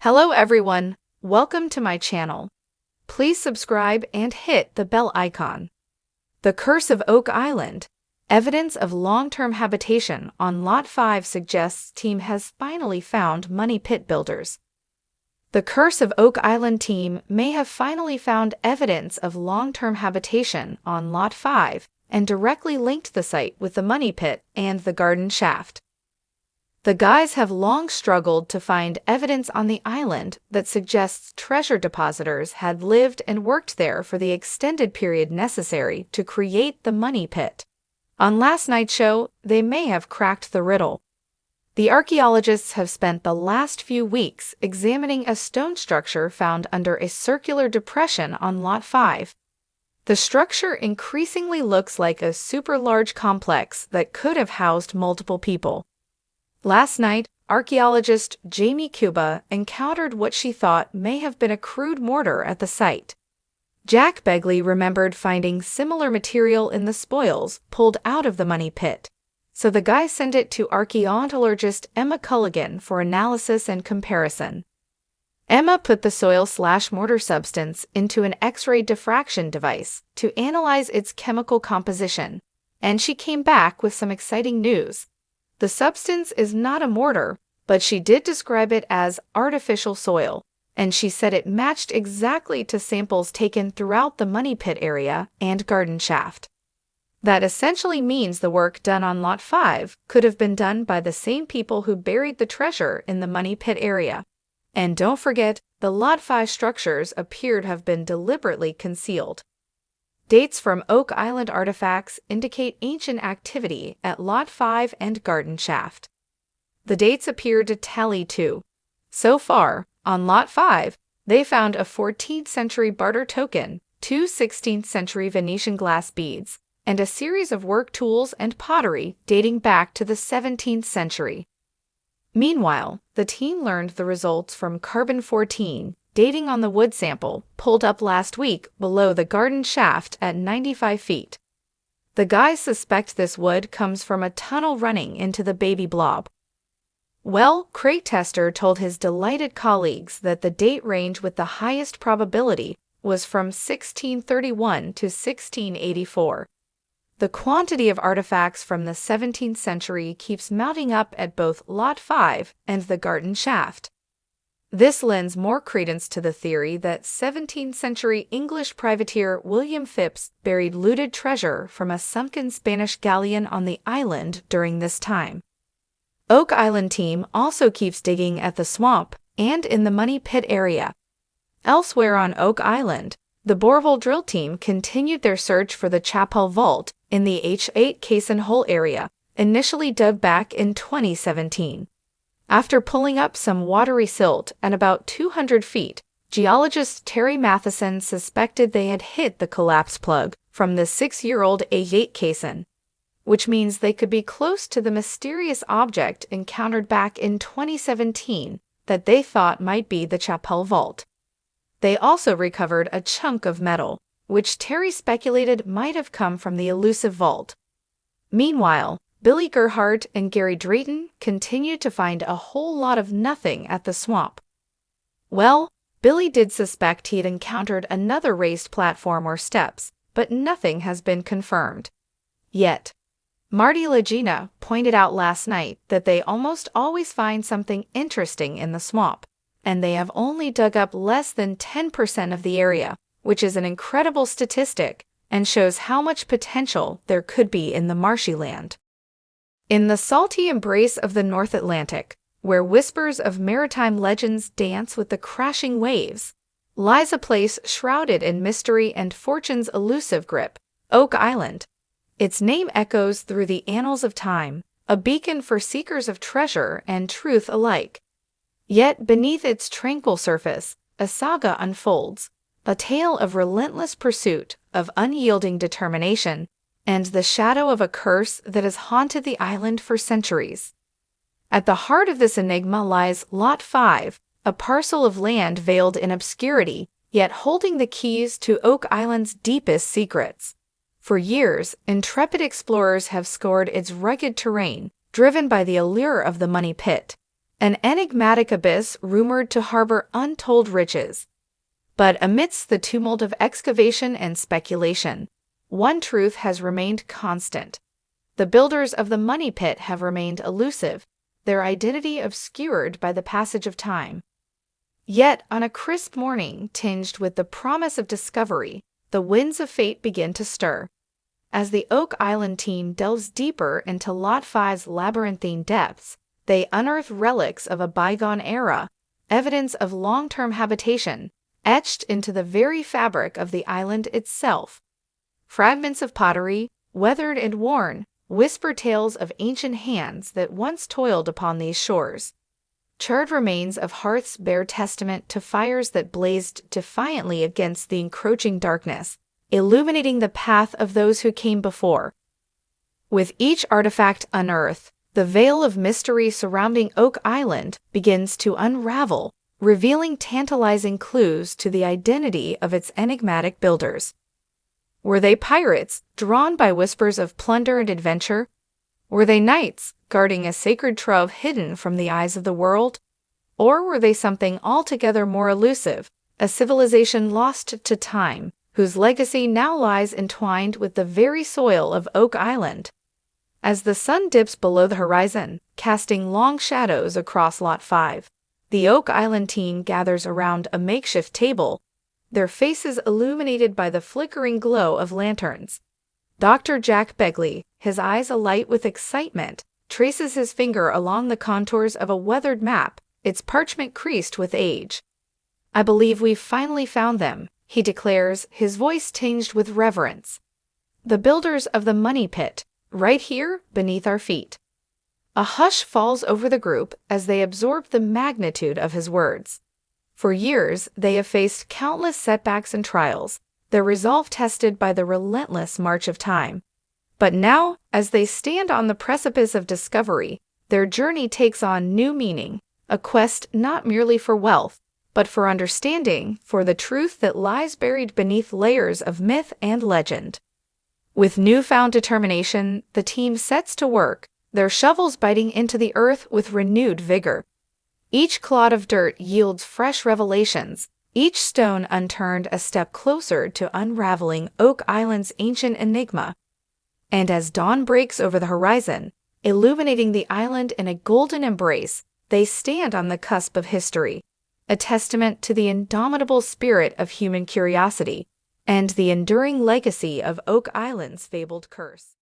Hello everyone, welcome to my channel. Please subscribe and hit the bell icon. The Curse of Oak Island. Evidence of long-term habitation on Lot 5 suggests team has finally found money pit builders. The Curse of Oak Island team may have finally found evidence of long-term habitation on Lot 5 and directly linked the site with the money pit and the garden shaft. The guys have long struggled to find evidence on the island that suggests treasure depositors had lived and worked there for the extended period necessary to create the money pit. On last night's show, they may have cracked the riddle. The archaeologists have spent the last few weeks examining a stone structure found under a circular depression on Lot 5. The structure increasingly looks like a super large complex that could have housed multiple people. Last night, archaeologist Jamie Cuba encountered what she thought may have been a crude mortar at the site. Jack Begley remembered finding similar material in the spoils pulled out of the money pit, so the guy sent it to archaeologist Emma Culligan for analysis and comparison. Emma put the soil/mortar substance into an X-ray diffraction device to analyze its chemical composition, and she came back with some exciting news. The substance is not a mortar, but she did describe it as artificial soil, and she said it matched exactly to samples taken throughout the money pit area and garden shaft. That essentially means the work done on Lot 5 could have been done by the same people who buried the treasure in the money pit area. And don't forget, the Lot 5 structures appear to have been deliberately concealed. Dates from Oak Island artifacts indicate ancient activity at Lot 5 and garden shaft. The dates appear to tally too. So far, on Lot 5, they found a 14th century barter token, 2 16th century Venetian glass beads, and a series of work tools and pottery dating back to the 17th century. Meanwhile, the team learned the results from carbon-14, dating on the wood sample pulled up last week below the garden shaft at 95 feet. The guys suspect this wood comes from a tunnel running into the baby blob. Well, Crate Tester told his delighted colleagues that the date range with the highest probability was from 1631 to 1684. The quantity of artifacts from the 17th century keeps mounting up at both Lot 5 and the garden shaft. This lends more credence to the theory that 17th century English privateer William Phipps buried looted treasure from a sunken Spanish galleon on the island during this time. Oak Island team also keeps digging at the swamp and in the money pit area. Elsewhere on Oak Island, the Boreville drill team continued their search for the Chapel Vault in the H8 Caisson Hole area, initially dug back in 2017. After pulling up some watery silt at about 200 feet, geologist Terry Matheson suspected they had hit the collapse plug from the 6-year-old H8 Caisson, which means they could be close to the mysterious object encountered back in 2017 that they thought might be the Chapel Vault. They also recovered a chunk of metal, which Terry speculated might have come from the elusive vault. Meanwhile, Billy Gerhardt and Gary Drayton continued to find a whole lot of nothing at the swamp. Well, Billy did suspect he had encountered another raised platform or steps, but nothing has been confirmed yet. Marty Legina pointed out last night that they almost always find something interesting in the swamp, and they have only dug up less than 10% of the area, which is an incredible statistic and shows how much potential there could be in the marshy land. In the salty embrace of the North Atlantic, where whispers of maritime legends dance with the crashing waves, lies a place shrouded in mystery and fortune's elusive grip, Oak Island. Its name echoes through the annals of time, a beacon for seekers of treasure and truth alike. Yet beneath its tranquil surface, a saga unfolds, a tale of relentless pursuit, of unyielding determination, and the shadow of a curse that has haunted the island for centuries. At the heart of this enigma lies Lot 5, a parcel of land veiled in obscurity, yet holding the keys to Oak Island's deepest secrets. For years, intrepid explorers have scoured its rugged terrain, driven by the allure of the money pit. an enigmatic abyss rumored to harbor untold riches. But amidst the tumult of excavation and speculation, one truth has remained constant. The builders of the Money Pit have remained elusive, their identity obscured by the passage of time. Yet, on a crisp morning tinged with the promise of discovery, the winds of fate begin to stir. As the Oak Island team delves deeper into Lot 5's labyrinthine depths, they unearth relics of a bygone era, evidence of long-term habitation, etched into the very fabric of the island itself. Fragments of pottery, weathered and worn, whisper tales of ancient hands that once toiled upon these shores. Charred remains of hearths bear testament to fires that blazed defiantly against the encroaching darkness, illuminating the path of those who came before. With each artifact unearthed, the veil of mystery surrounding Oak Island begins to unravel, revealing tantalizing clues to the identity of its enigmatic builders. Were they pirates, drawn by whispers of plunder and adventure? Were they knights, guarding a sacred trove hidden from the eyes of the world? Or were they something altogether more elusive, a civilization lost to time, whose legacy now lies entwined with the very soil of Oak Island? As the sun dips below the horizon, casting long shadows across Lot 5, the Oak Island team gathers around a makeshift table, their faces illuminated by the flickering glow of lanterns. Dr. Jack Begley, his eyes alight with excitement, traces his finger along the contours of a weathered map, its parchment creased with age. "I believe we've finally found them," he declares, his voice tinged with reverence. "The builders of the Money Pit, right here beneath our feet." A hush falls over the group as they absorb the magnitude of his words. For years, they have faced countless setbacks and trials, their resolve tested by the relentless march of time. But now, as they stand on the precipice of discovery, their journey takes on new meaning, a quest not merely for wealth, but for understanding, for the truth that lies buried beneath layers of myth and legend. With newfound determination, the team sets to work, their shovels biting into the earth with renewed vigor. Each clod of dirt yields fresh revelations, each stone unturned a step closer to unraveling Oak Island's ancient enigma. And as dawn breaks over the horizon, illuminating the island in a golden embrace, they stand on the cusp of history, a testament to the indomitable spirit of human curiosity and the enduring legacy of Oak Island's fabled curse.